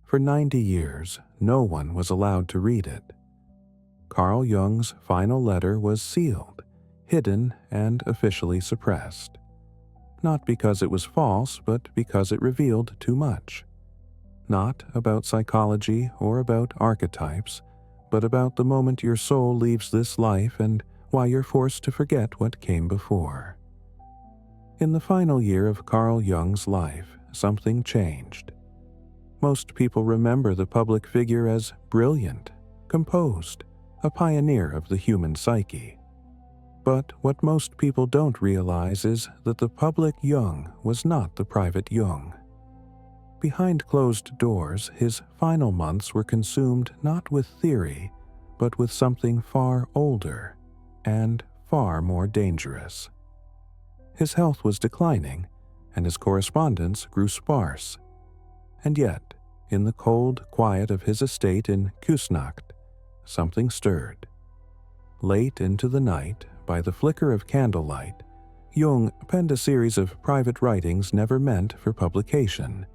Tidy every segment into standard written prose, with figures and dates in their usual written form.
For 90 years, no one was allowed to read it. Carl Jung's final letter was sealed, hidden, and officially suppressed. Not because it was false, but because it revealed too much. Not about psychology or about archetypes, but about the moment your soul leaves this life and why you're forced to forget what came before. In the final year of Carl Jung's life, something changed. Most people remember the public figure as brilliant, composed, a pioneer of the human psyche. But what most people don't realize is that the public Jung was not the private Jung. Behind closed doors, his final months were consumed not with theory, but with something far older and far more dangerous. His health was declining, and his correspondence grew sparse. And yet, in the cold quiet of his estate in Küsnacht, something stirred. Late into the night, by the flicker of candlelight, Jung penned a series of private writings never meant for publication.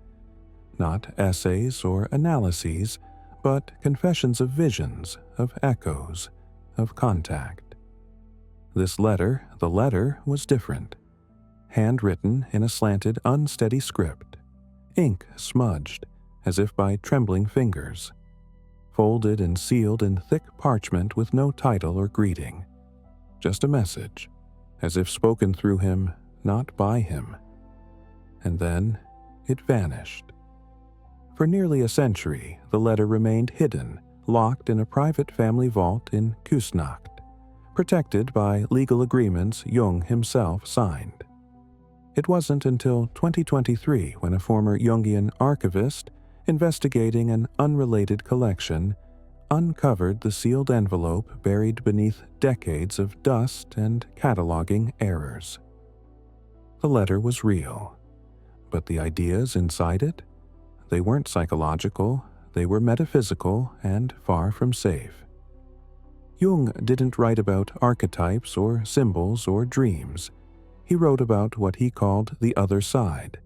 Not essays or analyses, but confessions of visions, of echoes, of contact. This letter, the letter, was different. Handwritten in a slanted, unsteady script, ink smudged, as if by trembling fingers, folded and sealed in thick parchment with no title or greeting. Just a message, as if spoken through him, not by him. And then it vanished. For nearly a century, the letter remained hidden, locked in a private family vault in Küsnacht, protected by legal agreements Jung himself signed. It wasn't until 2023 when a former Jungian archivist, investigating an unrelated collection, uncovered the sealed envelope buried beneath decades of dust and cataloging errors. The letter was real, but the ideas inside it? They weren't psychological, they were metaphysical and far from safe. Jung didn't write about archetypes or symbols or dreams. He wrote about what he called the other side,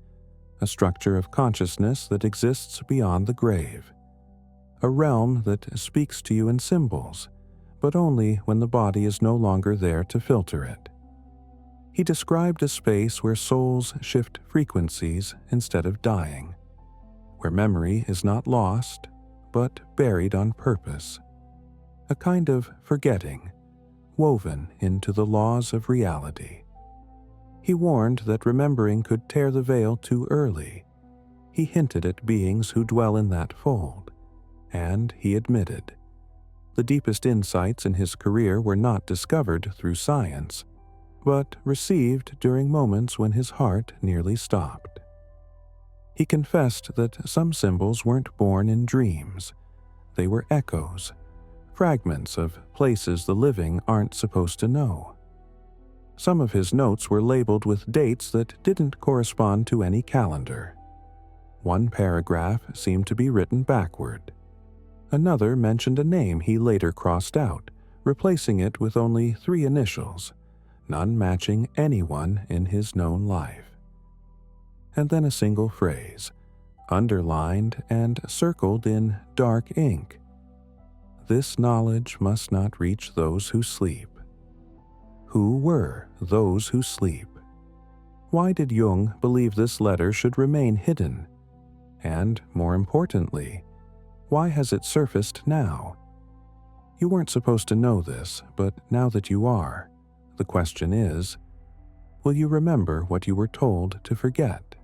a structure of consciousness that exists beyond the grave, a realm that speaks to you in symbols, but only when the body is no longer there to filter it. He described a space where souls shift frequencies instead of dying, where memory is not lost, but buried on purpose, a kind of forgetting, woven into the laws of reality. He warned that remembering could tear the veil too early. He hinted at beings who dwell in that fold, and he admitted, the deepest insights in his career were not discovered through science, but received during moments when his heart nearly stopped. He confessed that some symbols weren't born in dreams. They were echoes, fragments of places the living aren't supposed to know. Some of his notes were labeled with dates that didn't correspond to any calendar. One paragraph seemed to be written backward. Another mentioned a name he later crossed out, replacing it with only 3 initials, none matching anyone in his known life. And then a single phrase, underlined and circled in dark ink. This knowledge must not reach those who sleep. Who were those who sleep? Why did Jung believe this letter should remain hidden? And, more importantly, why has it surfaced now? You weren't supposed to know this, but now that you are, the question is, will you remember what you were told to forget?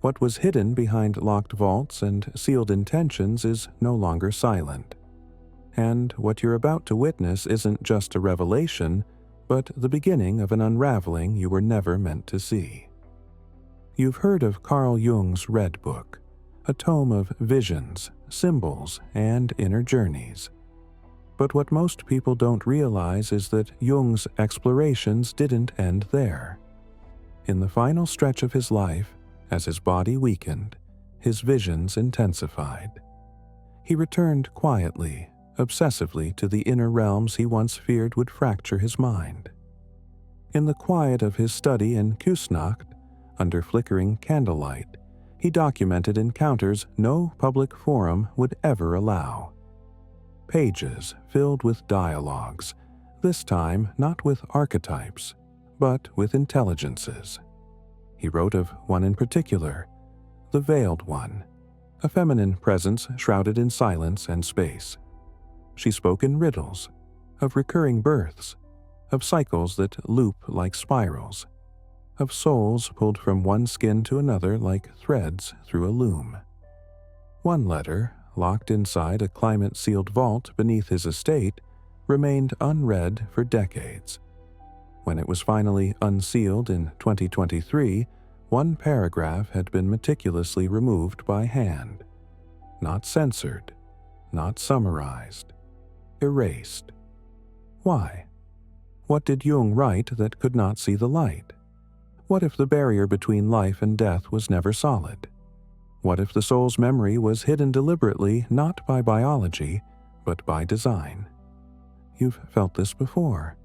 What was hidden behind locked vaults and sealed intentions is no longer silent. And what you're about to witness isn't just a revelation, but the beginning of an unraveling you were never meant to see. You've heard of Carl Jung's Red Book, a tome of visions, symbols, and inner journeys. But what most people don't realize is that Jung's explorations didn't end there. In the final stretch of his life, as his body weakened, his visions intensified. He returned quietly, obsessively to the inner realms he once feared would fracture his mind. In the quiet of his study in Küsnacht, under flickering candlelight, He documented encounters no public forum would ever allow. Pages filled with dialogues, this time not with archetypes, but with intelligences. He wrote of one in particular, the Veiled One, a feminine presence shrouded in silence and space. She spoke in riddles, of recurring births, of cycles that loop like spirals, of souls pulled from one skin to another like threads through a loom. One letter, locked inside a climate-sealed vault beneath his estate, remained unread for decades. When it was finally unsealed in 2023, one paragraph had been meticulously removed by hand. Not censored, not summarized, erased. Why? What did Jung write that could not see the light? What if the barrier between life and death was never solid? What if the soul's memory was hidden deliberately not by biology, but by design? You've felt this before.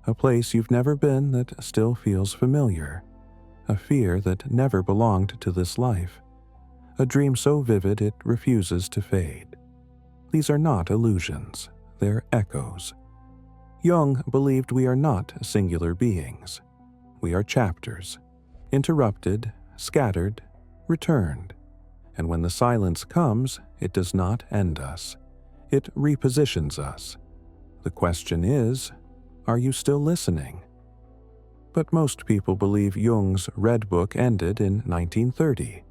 A place you've never been that still feels familiar. A fear that never belonged to this life. A dream so vivid it refuses to fade. These are not illusions, they're echoes. Jung believed we are not singular beings. We are chapters, interrupted, scattered, returned. And when the silence comes, it does not end us. It repositions us. The question is, are you still listening? But most people believe Jung's Red Book ended in 1930.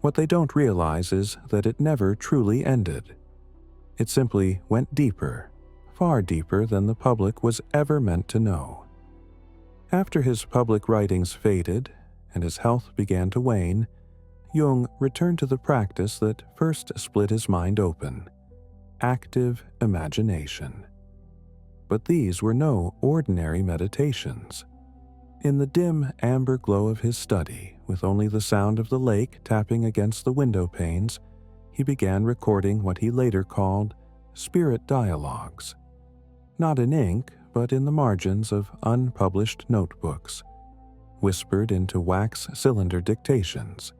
What they don't realize is that it never truly ended. It simply went deeper, far deeper than the public was ever meant to know. After his public writings faded and his health began to wane, Jung returned to the practice that first split his mind open: active imagination. But these were no ordinary meditations. In the dim amber glow of his study, with only the sound of the lake tapping against the window panes, he began recording what he later called spirit dialogues. Not in ink, but in the margins of unpublished notebooks, whispered into wax cylinder dictations,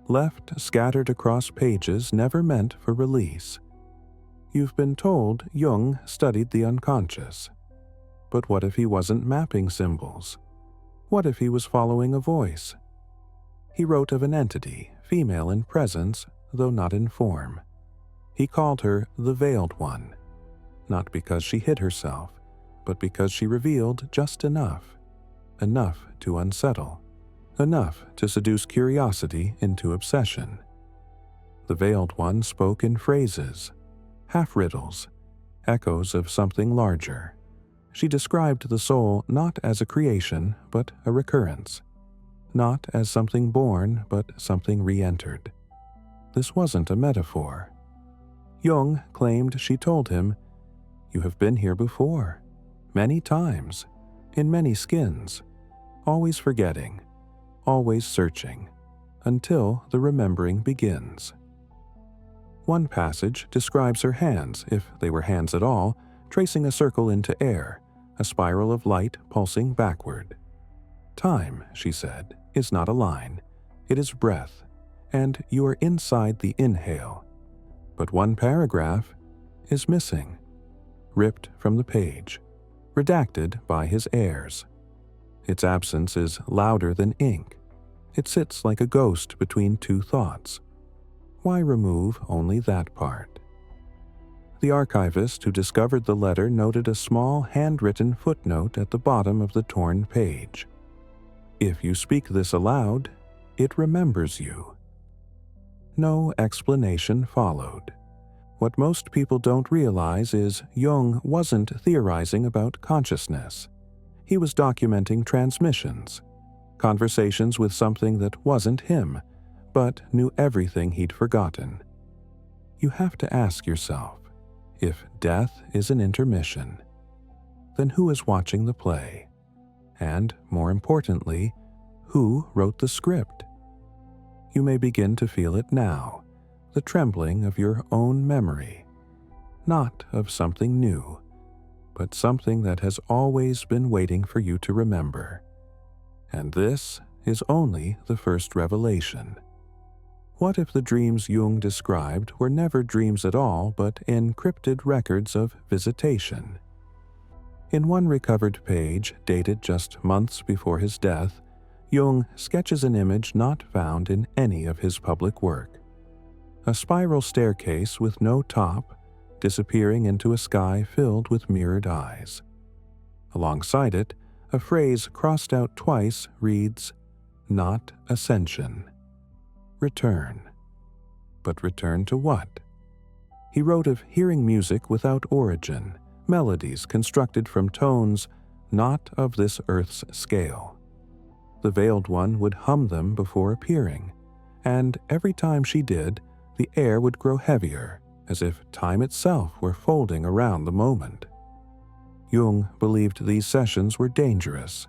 left scattered across pages never meant for release. You've been told Jung studied the unconscious. But what if he wasn't mapping symbols? What if he was following a voice? He wrote of an entity, female in presence, though not in form. He called her the Veiled One, not because she hid herself, but because she revealed just enough to unsettle, enough to seduce curiosity into obsession. The Veiled One spoke in phrases, half-riddles, echoes of something larger. She described the soul not as a creation, but a recurrence. Not as something born, but something re-entered. This wasn't a metaphor. Jung claimed she told him, "You have been here before, many times, in many skins, always forgetting, always searching, until the remembering begins." One passage describes her hands, if they were hands at all, tracing a circle into air, a spiral of light pulsing backward. Time, she said, is not a line, it is breath, and you are inside the inhale. But one paragraph is missing, ripped from the page, redacted by his heirs. Its absence is louder than ink. It sits like a ghost between two thoughts. Why remove only that part? The archivist who discovered the letter noted a small handwritten footnote at the bottom of the torn page. If you speak this aloud, it remembers you. No explanation followed. What most people don't realize is Jung wasn't theorizing about consciousness. He was documenting transmissions, conversations with something that wasn't him, but knew everything he'd forgotten. You have to ask yourself, if death is an intermission, then who is watching the play? And, more importantly, who wrote the script? You may begin to feel it now, the trembling of your own memory, not of something new, but something that has always been waiting for you to remember. And this is only the first revelation. What if the dreams Jung described were never dreams at all but encrypted records of visitation? In one recovered page, dated just months before his death, Jung sketches an image not found in any of his public work. A spiral staircase with no top, disappearing into a sky filled with mirrored eyes. Alongside it, a phrase crossed out twice reads, "Not ascension. Return." But return to what? He wrote of hearing music without origin, melodies constructed from tones not of this earth's scale. The veiled one would hum them before appearing, and every time she did, the air would grow heavier, as if time itself were folding around the moment. Jung believed these sessions were dangerous,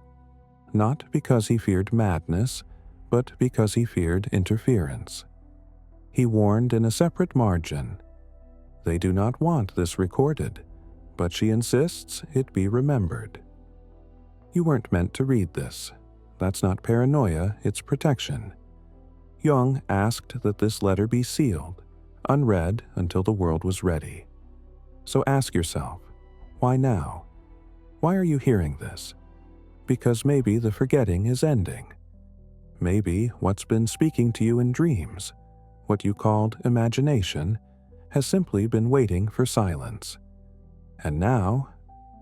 not because he feared madness, but because he feared interference. He warned in a separate margin, "They do not want this recorded, but she insists it be remembered." You weren't meant to read this. That's not paranoia, it's protection. Jung asked that this letter be sealed, unread until the world was ready. So ask yourself, why now? Why are you hearing this? Because maybe the forgetting is ending. Maybe what's been speaking to you in dreams, what you called imagination, has simply been waiting for silence. And now,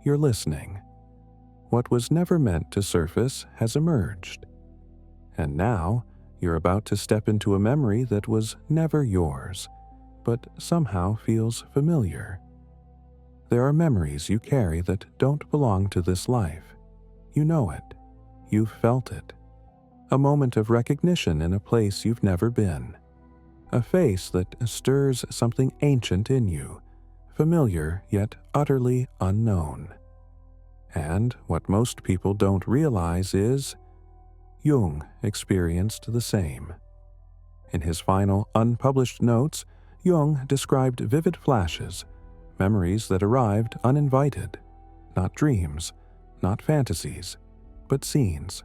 you're listening. What was never meant to surface has emerged. And now, you're about to step into a memory that was never yours, but somehow feels familiar. There are memories you carry that don't belong to this life. You know it. You've felt it. A moment of recognition in a place you've never been. A face that stirs something ancient in you, familiar yet utterly unknown. And what most people don't realize is, Jung experienced the same. In his final unpublished notes, Jung described vivid flashes, memories that arrived uninvited, not dreams, not fantasies, but scenes.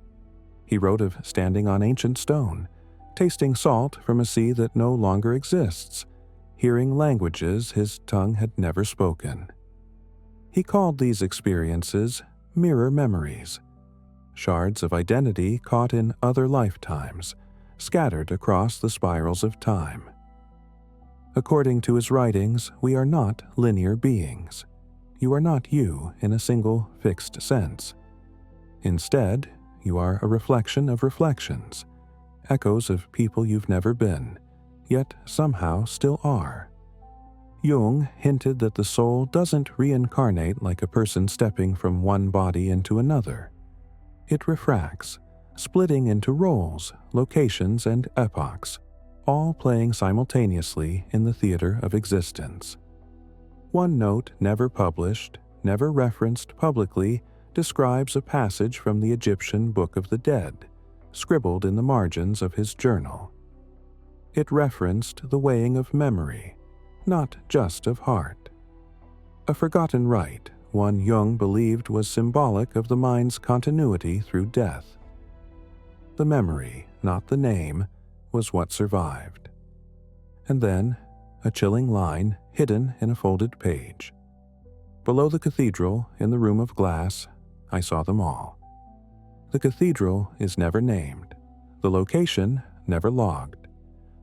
He wrote of standing on ancient stone, tasting salt from a sea that no longer exists, hearing languages his tongue had never spoken. He called these experiences mirror memories, shards of identity caught in other lifetimes, scattered across the spirals of time. According to his writings, we are not linear beings. You are not you in a single fixed sense. Instead, you are a reflection of reflections, echoes of people you've never been, yet somehow still are. Jung hinted that the soul doesn't reincarnate like a person stepping from one body into another. It refracts, splitting into roles, locations, and epochs, all playing simultaneously in the theater of existence. One note never published, never referenced publicly, describes a passage from the Egyptian Book of the Dead, scribbled in the margins of his journal. It referenced the weighing of memory, not just of heart. A forgotten rite, one Jung believed was symbolic of the mind's continuity through death. The memory, not the name, was what survived. And then, a chilling line hidden in a folded page. Below the cathedral, in the room of glass, I saw them all. The cathedral is never named, the location never logged,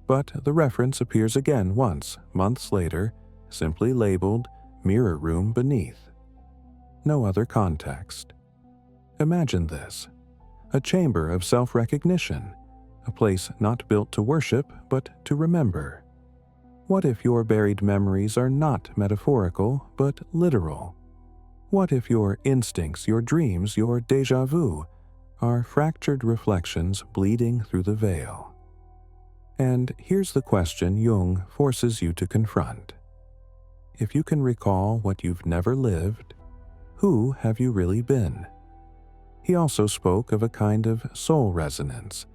but the reference appears again once, months later, simply labeled Mirror Room beneath. No other context. Imagine this, a chamber of self-recognition, a place not built to worship but to remember. What if your buried memories are not metaphorical but literal? What if your instincts, your dreams, your déjà vu are fractured reflections bleeding through the veil? And here's the question Jung forces you to confront. If you can recall what you've never lived, who have you really been? He also spoke of a kind of soul resonance,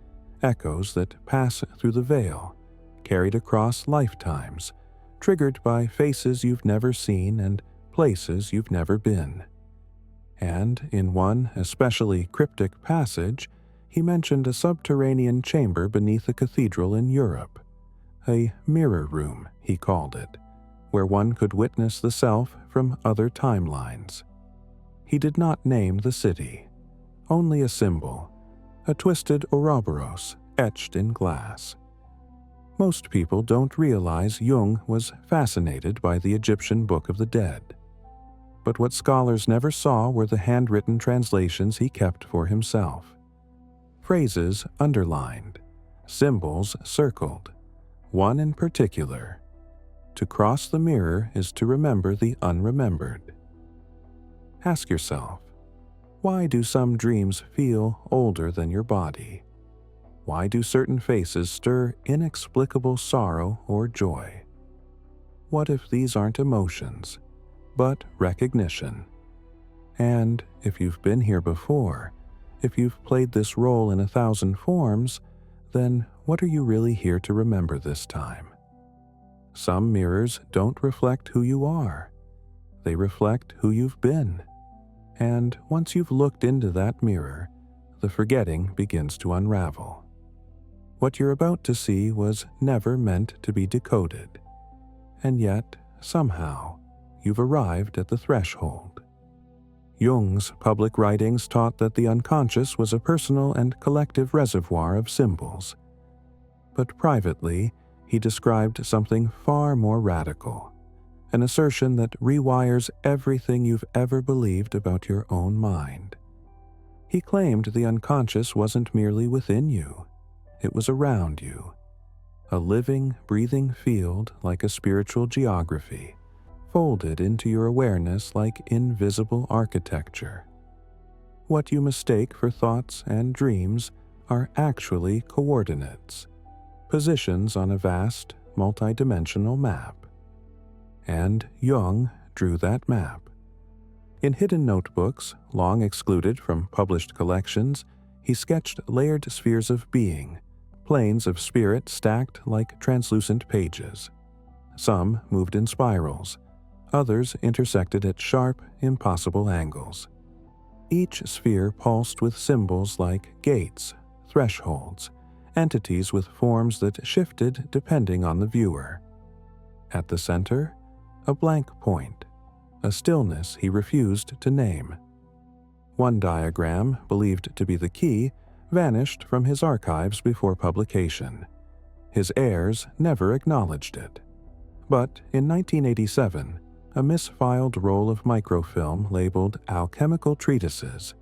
echoes that pass through the veil, carried across lifetimes, triggered by faces you've never seen and places you've never been. And in one especially cryptic passage, he mentioned a subterranean chamber beneath a cathedral in Europe, a mirror room, he called it, where one could witness the self from other timelines. He did not name the city, only a symbol, a twisted Ouroboros etched in glass. Most people don't realize Jung was fascinated by the Egyptian Book of the Dead. But what scholars never saw were the handwritten translations he kept for himself. Phrases underlined, symbols circled, one in particular. To cross the mirror is to remember the unremembered. Ask yourself, why do some dreams feel older than your body? Why do certain faces stir inexplicable sorrow or joy? What if these aren't emotions, but recognition? And if you've been here before, if you've played this role in 1,000 forms, then what are you really here to remember this time? Some mirrors don't reflect who you are. They reflect who you've been. And once you've looked into that mirror, the forgetting begins to unravel. What you're about to see was never meant to be decoded. And yet, somehow, you've arrived at the threshold. Jung's public writings taught that the unconscious was a personal and collective reservoir of symbols. But privately, he described something far more radical, an assertion that rewires everything you've ever believed about your own mind. He claimed the unconscious wasn't merely within you, it was around you, a living, breathing field like a spiritual geography, folded into your awareness like invisible architecture. What you mistake for thoughts and dreams are actually coordinates, positions on a vast, multidimensional map. And Jung drew that map. In hidden notebooks, long excluded from published collections, he sketched layered spheres of being, planes of spirit stacked like translucent pages. Some moved in spirals, others intersected at sharp, impossible angles. Each sphere pulsed with symbols like gates, thresholds, entities with forms that shifted depending on the viewer. At the center, a blank point, a stillness he refused to name. One diagram, believed to be the key, vanished from his archives before publication. His heirs never acknowledged it. But in 1987, a misfiled roll of microfilm labeled Alchemical Treatises,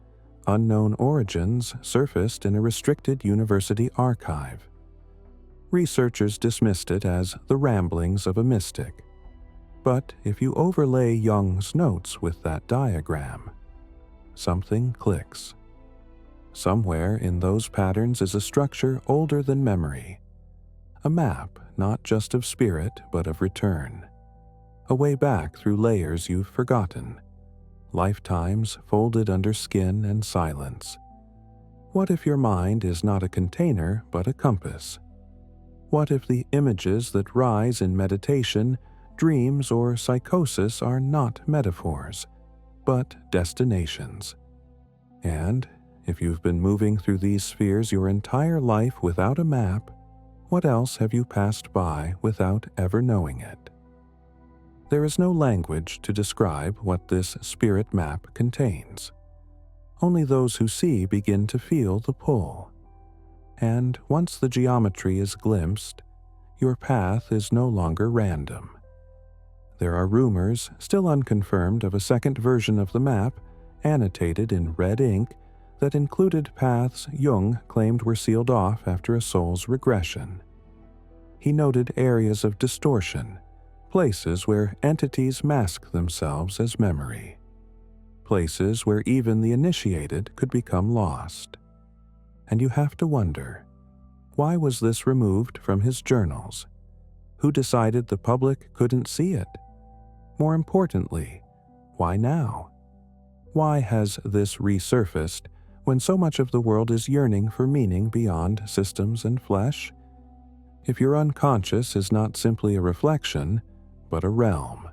Unknown Origins, surfaced in a restricted university archive. Researchers dismissed it as the ramblings of a mystic. But if you overlay Jung's notes with that diagram, something clicks. Somewhere in those patterns is a structure older than memory, a map not just of spirit but of return, a way back through layers you've forgotten, lifetimes folded under skin and silence. What if your mind is not a container but a compass? What if the images that rise in meditation, dreams, or psychosis are not metaphors, but destinations? And if you've been moving through these spheres your entire life without a map, what else have you passed by without ever knowing it? There is no language to describe what this spirit map contains. Only those who see begin to feel the pull. And once the geometry is glimpsed, your path is no longer random. There are rumors, still unconfirmed, of a second version of the map, annotated in red ink, that included paths Jung claimed were sealed off after a soul's regression. He noted areas of distortion, places where entities mask themselves as memory, places where even the initiated could become lost. And you have to wonder, why was this removed from his journals? Who decided the public couldn't see it? More importantly, why now? Why has this resurfaced when so much of the world is yearning for meaning beyond systems and flesh? If your unconscious is not simply a reflection, but a realm.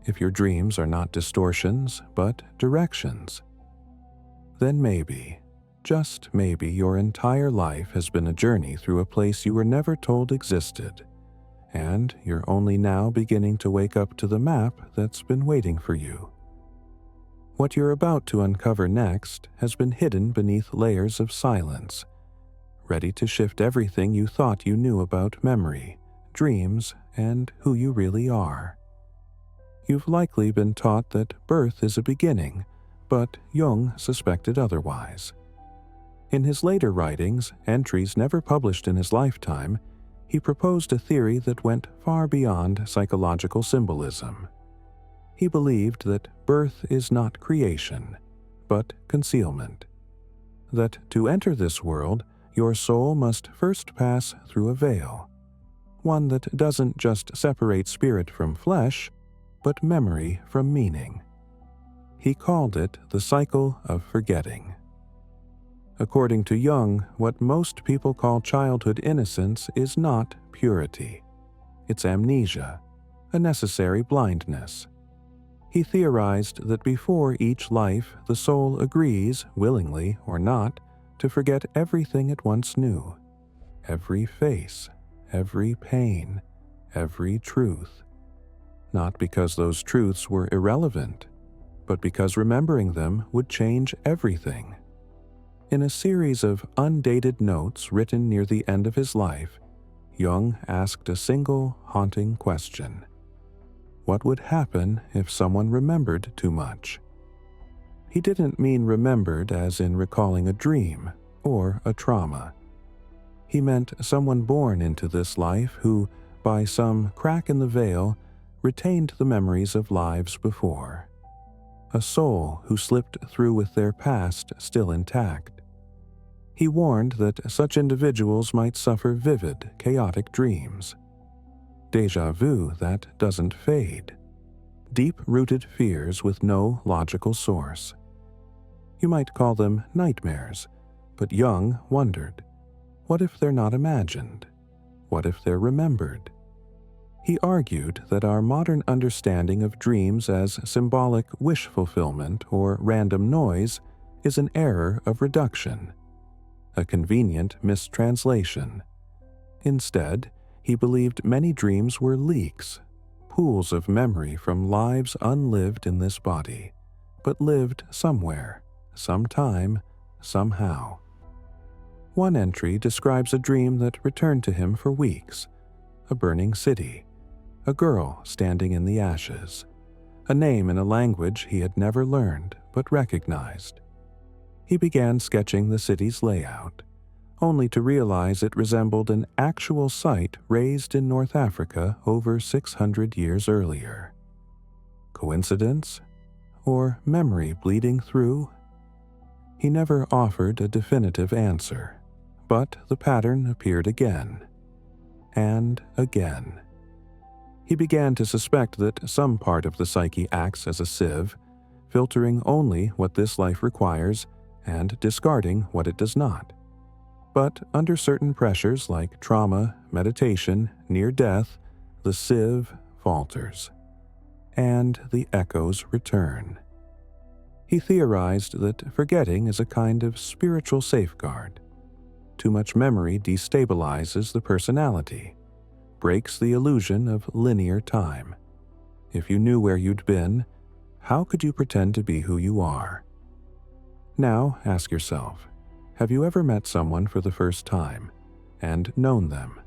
If your dreams are not distortions, but directions, then maybe, just maybe, your entire life has been a journey through a place you were never told existed, and you're only now beginning to wake up to the map that's been waiting for you. What you're about to uncover next has been hidden beneath layers of silence, ready to shift everything you thought you knew about memory, dreams, and who you really are. You've likely been taught that birth is a beginning, but Jung suspected otherwise. In his later writings, entries never published in his lifetime, he proposed a theory that went far beyond psychological symbolism. He believed that birth is not creation, but concealment. That to enter this world, your soul must first pass through a veil, one that doesn't just separate spirit from flesh, but memory from meaning. He called it the cycle of forgetting. According to Jung, what most people call childhood innocence is not purity. It's amnesia, a necessary blindness. He theorized that before each life, the soul agrees, willingly or not, to forget everything it once knew. Every face, every pain, every truth. Not because those truths were irrelevant, but because remembering them would change everything. In a series of undated notes written near the end of his life, Jung asked a single haunting question. What would happen if someone remembered too much? He didn't mean remembered as in recalling a dream or a trauma. He meant someone born into this life who, by some crack in the veil, retained the memories of lives before. A soul who slipped through with their past still intact. He warned that such individuals might suffer vivid, chaotic dreams. Déjà vu that doesn't fade. Deep-rooted fears with no logical source. You might call them nightmares, but Jung wondered, what if they're not imagined? What if they're remembered? He argued that our modern understanding of dreams as symbolic wish fulfillment or random noise is an error of reduction, a convenient mistranslation. Instead, he believed many dreams were leaks, pools of memory from lives unlived in this body, but lived somewhere, sometime, somehow. One entry describes a dream that returned to him for weeks, a burning city, a girl standing in the ashes, a name in a language he had never learned but recognized. He began sketching the city's layout, only to realize it resembled an actual site raised in North Africa over 600 years earlier. Coincidence? Or memory bleeding through? He never offered a definitive answer, but the pattern appeared again, and again. He began to suspect that some part of the psyche acts as a sieve, filtering only what this life requires and discarding what it does not. But under certain pressures like trauma, meditation, near death, the sieve falters, and the echoes return. He theorized that forgetting is a kind of spiritual safeguard. Too much memory destabilizes the personality, breaks the illusion of linear time. If you knew where you'd been, how could you pretend to be who you are? Now ask yourself, have you ever met someone for the first time and known them?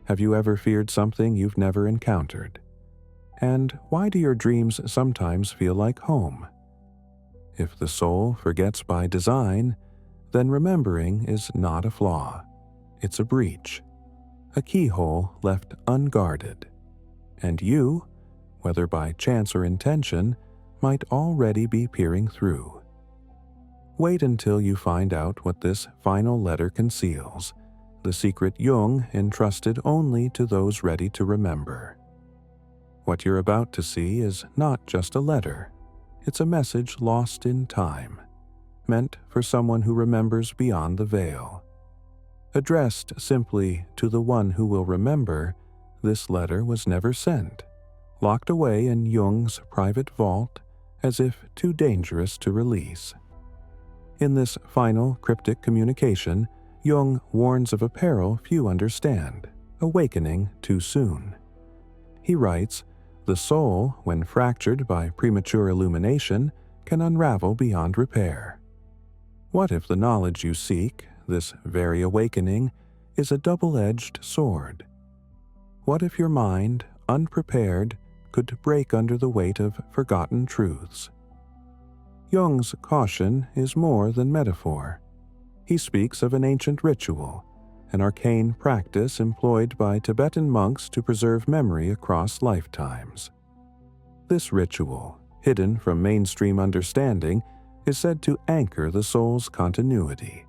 Have you ever feared something you've never encountered? And why do your dreams sometimes feel like home? If the soul forgets by design, then remembering is not a flaw. It's a breach, a keyhole left unguarded. And you, whether by chance or intention, might already be peering through. Wait until you find out what this final letter conceals, the secret Jung entrusted only to those ready to remember. What you're about to see is not just a letter. It's a message lost in time, meant for someone who remembers beyond the veil. Addressed simply to the one who will remember, this letter was never sent, locked away in Jung's private vault as if too dangerous to release. In this final cryptic communication, Jung warns of a peril few understand, awakening too soon. He writes, "The soul, when fractured by premature illumination, can unravel beyond repair." What if the knowledge you seek, this very awakening, is a double-edged sword? What if your mind, unprepared, could break under the weight of forgotten truths? Jung's caution is more than metaphor. He speaks of an ancient ritual, an arcane practice employed by Tibetan monks to preserve memory across lifetimes. This ritual, hidden from mainstream understanding, is said to anchor the soul's continuity,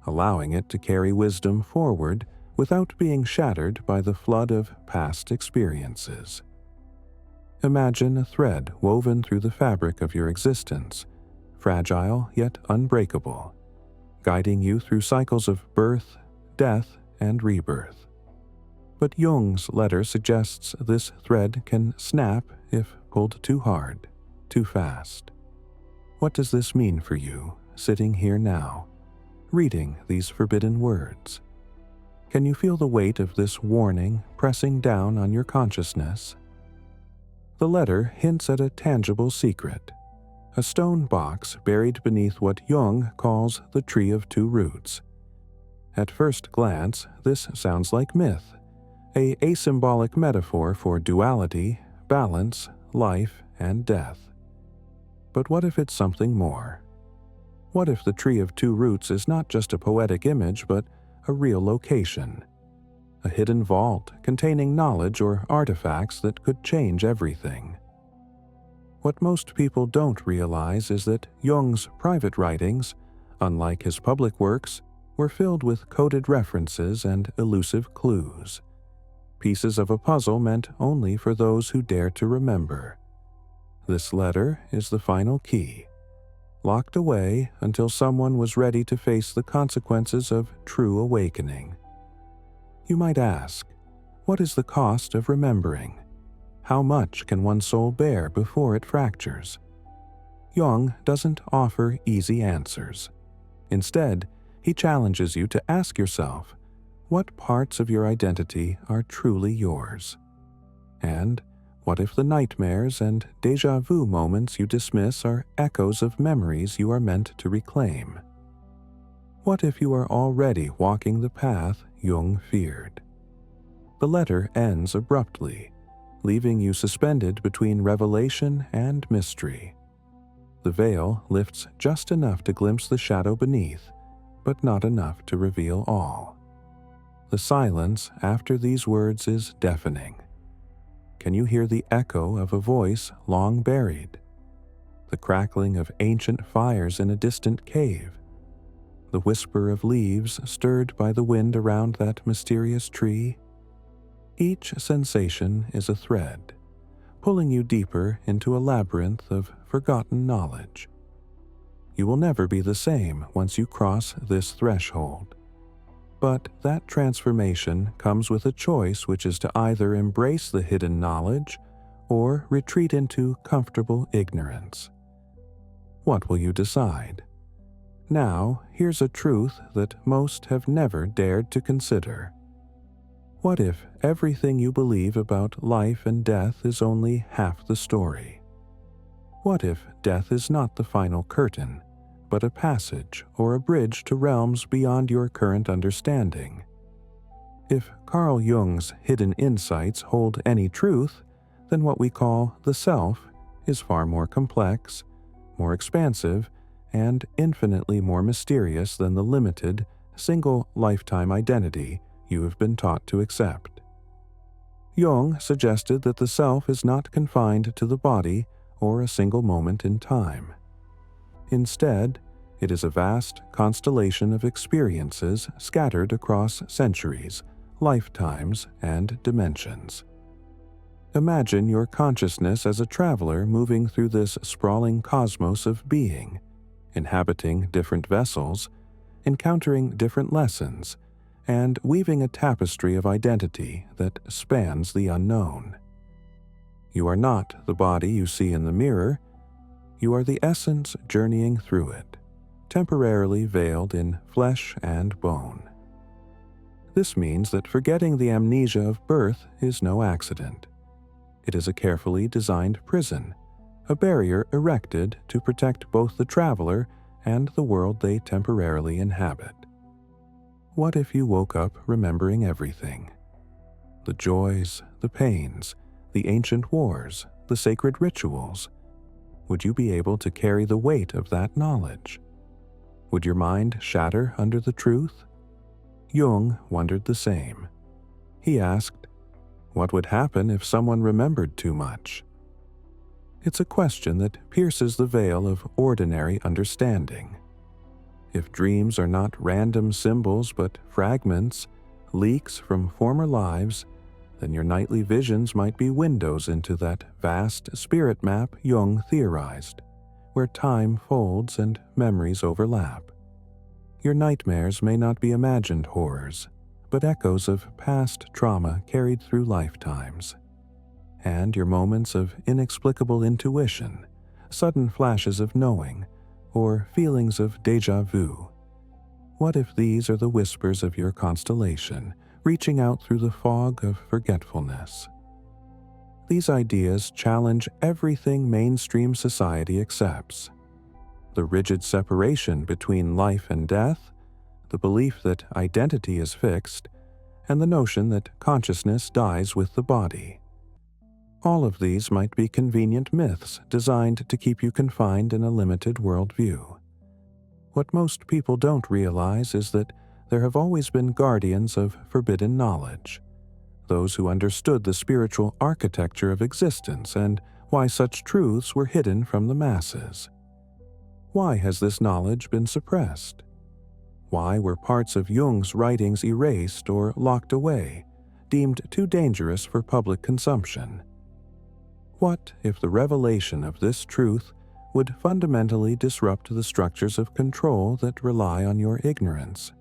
allowing it to carry wisdom forward without being shattered by the flood of past experiences. Imagine a thread woven through the fabric of your existence, fragile yet unbreakable, guiding you through cycles of birth, death, and rebirth. But Jung's letter suggests this thread can snap if pulled too hard, too fast. What does this mean for you, sitting here now, reading these forbidden words? Can you feel the weight of this warning pressing down on your consciousness? The letter hints at a tangible secret, a stone box buried beneath what Jung calls the tree of two roots. At first glance, this sounds like myth, a asymbolic metaphor for duality, balance, life, and death. But what if it's something more? What if the tree of two roots is not just a poetic image, but a real location? A hidden vault containing knowledge or artifacts that could change everything. What most people don't realize is that Jung's private writings, unlike his public works, were filled with coded references and elusive clues, pieces of a puzzle meant only for those who dare to remember. This letter is the final key, locked away until someone was ready to face the consequences of true awakening. You might ask, what is the cost of remembering? How much can one's soul bear before it fractures? Jung doesn't offer easy answers. Instead, he challenges you to ask yourself, what parts of your identity are truly yours? And what if the nightmares and déjà vu moments you dismiss are echoes of memories you are meant to reclaim? What if you are already walking the path Jung feared? The letter ends abruptly, leaving you suspended between revelation and mystery. The veil lifts just enough to glimpse the shadow beneath, but not enough to reveal all. The silence after these words is deafening. Can you hear the echo of a voice long buried? The crackling of ancient fires in a distant cave? The whisper of leaves stirred by the wind around that mysterious tree? Each sensation is a thread, pulling you deeper into a labyrinth of forgotten knowledge. You will never be the same once you cross this threshold. But that transformation comes with a choice, which is to either embrace the hidden knowledge or retreat into comfortable ignorance. What will you decide? Now, here's a truth that most have never dared to consider. What if everything you believe about life and death is only half the story? What if death is not the final curtain, but a passage or a bridge to realms beyond your current understanding? If Carl Jung's hidden insights hold any truth, then what we call the self is far more complex, more expansive, and infinitely more mysterious than the limited, single lifetime identity you have been taught to accept. Jung suggested that the self is not confined to the body or a single moment in time. Instead, it is a vast constellation of experiences scattered across centuries, lifetimes, and dimensions. Imagine your consciousness as a traveler moving through this sprawling cosmos of being, inhabiting different vessels, encountering different lessons, and weaving a tapestry of identity that spans the unknown. You are not the body you see in the mirror. You are the essence journeying through it, temporarily veiled in flesh and bone. This means that forgetting the amnesia of birth is no accident. It is a carefully designed prison, a barrier erected to protect both the traveler and the world they temporarily inhabit. What if you woke up remembering everything? The joys, the pains, the ancient wars, the sacred rituals. Would you be able to carry the weight of that knowledge? Would your mind shatter under the truth? Jung wondered the same. He asked, what would happen if someone remembered too much? It's a question that pierces the veil of ordinary understanding. If dreams are not random symbols but fragments, leaks from former lives, then your nightly visions might be windows into that vast spirit map Jung theorized, where time folds and memories overlap. Your nightmares may not be imagined horrors, but echoes of past trauma carried through lifetimes. And your moments of inexplicable intuition, sudden flashes of knowing, or feelings of déjà vu. What if these are the whispers of your constellation, reaching out through the fog of forgetfulness? These ideas challenge everything mainstream society accepts. The rigid separation between life and death, the belief that identity is fixed, and the notion that consciousness dies with the body. All of these might be convenient myths designed to keep you confined in a limited worldview. What most people don't realize is that there have always been guardians of forbidden knowledge, those who understood the spiritual architecture of existence and why such truths were hidden from the masses. Why has this knowledge been suppressed? Why were parts of Jung's writings erased or locked away, deemed too dangerous for public consumption? What if the revelation of this truth would fundamentally disrupt the structures of control that rely on your ignorance?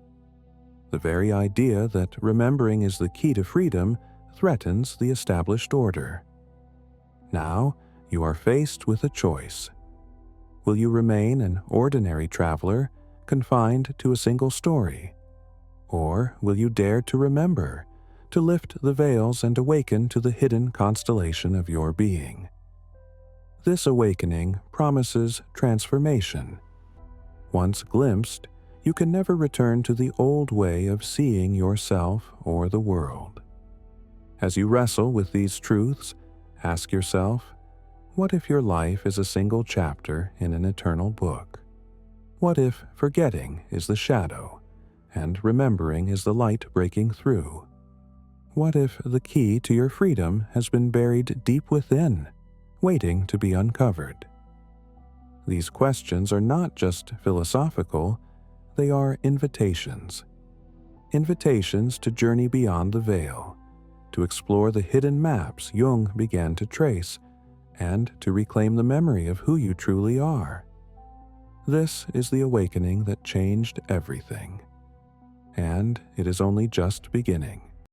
The very idea that remembering is the key to freedom threatens the established order. Now you are faced with a choice. Will you remain an ordinary traveler, confined to a single story? Or will you dare to remember, to lift the veils and awaken to the hidden constellation of your being? This awakening promises transformation. Once glimpsed, you can never return to the old way of seeing yourself or the world. As you wrestle with these truths, ask yourself, what if your life is a single chapter in an eternal book? What if forgetting is the shadow, and remembering is the light breaking through? What if the key to your freedom has been buried deep within, waiting to be uncovered? These questions are not just philosophical, they are invitations. Invitations to journey beyond the veil, to explore the hidden maps Jung began to trace, and to reclaim the memory of who you truly are. This is the awakening that changed everything. And it is only just beginning.